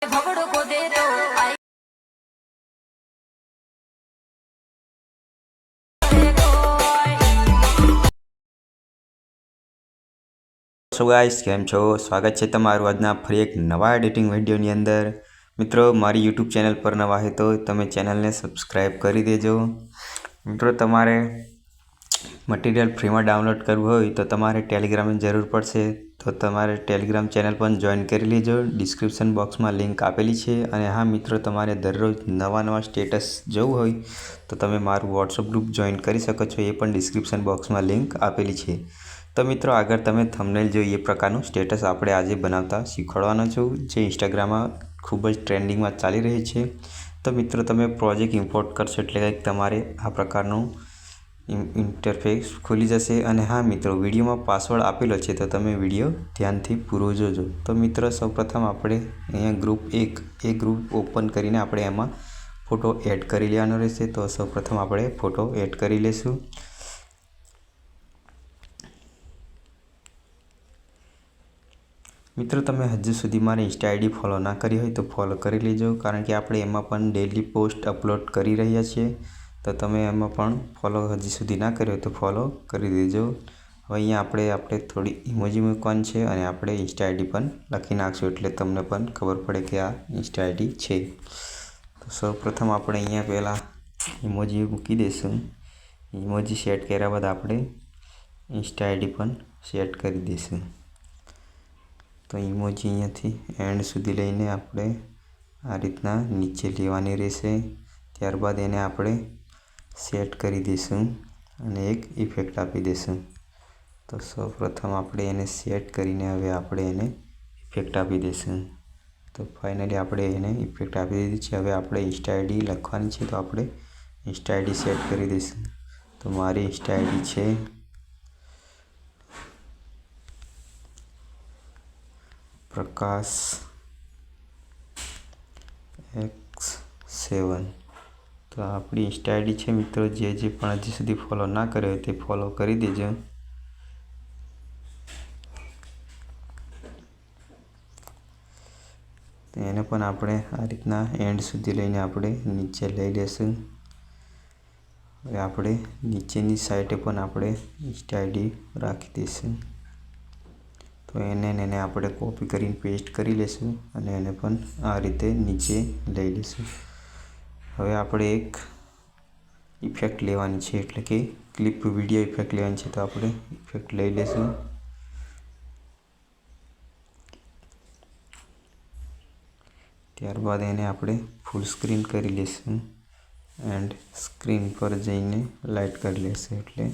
भगड़ को दे दो आई so guys केम छो स्वागत है तमारू आजना फरी एक नवा एडिटिंग विडियोनी अंदर। मित्रों मारी यूट्यूब चैनल पर नवा है तो तमे चैनल ने सब्सक्राइब करी देजो। मित्रों तमारे मटीरियल फ्री में डाउनलॉड करवुं होय तो तमारे टेलिग्राम में जरूर पड़शे, तो तमारे टेलिग्राम चैनल पर जॉइन करी लीजो। डिस्क्रिप्शन बॉक्स में लिंक आपेली है। और हाँ मित्रों तमारे दररोज नवा नवा स्टेटस जोवुं होय तो तमे मारू व्हाट्सएप ग्रुप जॉइन करी शको छो, ये पण डिस्क्रिप्शन बॉक्स में लिंक आपेली है। तो मित्रों आगर तमे थंबनेल जो ये प्रकारનું स्टेटस આપણે આજે બનાવતા શીખવાડવાનો છું, જે ઇન્સ્ટાગ્રામમાં ખૂબ જ ટ્રેન્ડિંગમાં ચાલી રહી છે। તો મિત્રો તમે પ્રોજેક્ટ ઇમ્પોર્ટ કરશો એટલે કંઈક તમારે આ પ્રકારનું ઇન્ટરફેસ ખુલી જશે। અને હા મિત્રો વિડીયોમાં પાસવર્ડ આપેલો છે તો તમે વિડીયો ધ્યાનથી પૂરો જોજો। તો મિત્રો સૌપ્રથમ આપણે અહીંયા ગ્રુપ 1 એ ગ્રુપ ઓપન કરીને આપણે એમાં ફોટો એડ કરી લેવાનો રહેશે। તો સૌપ્રથમ આપણે ફોટો એડ કરી લેશું। मित्रों तमे हजू सुधी मारी इंस्टा आईडी फॉलो ना करी हो तो फॉलो करी लीजो, कारण के आपणे एमां पण डेली पोस्ट अपलॉड करी रह्या छीए। तो तमे एमां पण फॉलो हजी सुधी ना कर्यो तो फॉलो करी देजो। हवे अहींया आपणे थोड़ी इमोजी मूकवानी छे अने आपणे इंस्टा आईडी पण लखी नाखशुं एटले तमने पण खबर पड़े कि आ इंस्टा आईडी छे। तो सौप्रथम आपणे अहींया पहेला इमोजी मूकी देशुं। इमोजी सेट कर्या बाद आपणे इंस्टा आईडी पण सेट करी देशुं। तो इमोजी अहींयाथी एंड सुधी लईने आपणे आ रीतना नीचे लेवानी रहेशे। त्यारबाद एने आपणे सेट करी देशुं अने एक इफेक्ट आपी देशुं। तो सौप्रथम आपणे एने सेट करीने हवे आपणे एने इफेक्ट आपी देशुं। तो फाइनली आपणे एने इफेक्ट आपी दीधी छे। हवे आपणे इंस्टा आईडी लखवानी छे तो आपणे इंस्टा आईडी सेट करी देशुं। तो मारी इंस्टा आईडी छे प्रकाश X7। तो अपनी इंस्टा आईडी है मित्रों, जे पण हजी सुधी फॉलो ना करे ते फॉलो करी देजो। तो एने पण आपणे आ रीतना एंड सुधी लईने आपणे नीचे लई लेशुं। हवे आपणे नीचेनी साइडे पण आपणे इंस्टा आईडी राखी देशुं। तो एने आपणे कॉपी करीने पेस्ट करी लेशुं अने एने पण आ रीते नीचे लई लेशुं। हवे आपणे एक इफेक्ट लेवानी छे एटले के क्लिप विडियो इफेक्ट लेवानी छे। तो आपणे इफेक्ट लई लेशुं। त्यारबाद एने आपणे फूल स्क्रीन करी लेशुं एंड स्क्रीन पर जईने लाइट करी लेशुं एटले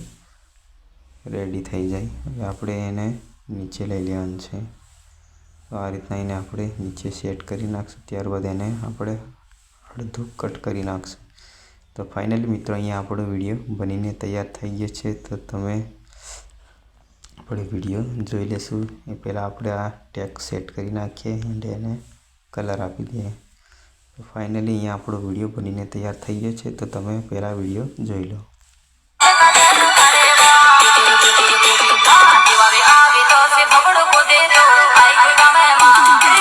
रेडी थई जाय। हवे आपणे एने नीचे लई लेवानुं छे। तो आ रीतना एने आपणे नीचे सेट करी नाखशुं। त्यारबाद एने आपणे अर्धुं कट करी नाखशुं। तो फाइनली मित्रों अहींया आपणो विडियो बनीने तैयार थई गयो छे। तो तमे आपणे विडियो जोई लेशुं ए पहेला आपणे आ टेक्स्ट सेट करी नाखीए एंड एने कलर आपी दीए। तो फाइनली अहींया आपणो विडियो बनीने तैयार थई गयो छे। तो तमे पहेला विडियो जोई लो। भगड़ को दे दो आई गावे मां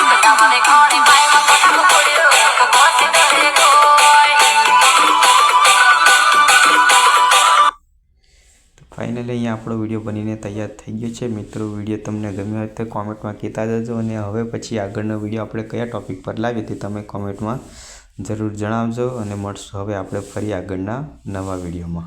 कटा वाले खाने पाए मत पड़ो को बस दे दो। फाइनली अहींया आपणो विडियो बनीने तैयार थई गयो छे। मित्रों विडियो तमने गम्यो होय तो कॉमेंट में कहेता जजो अने हवे पछी आगळनो विडियो आपणे कया टॉपिक पर लावीए ते तमे कॉमेंट में जरूर जणावजो। अने मळशुं हवे आपणे फरी आगळना नवा विडियोमां।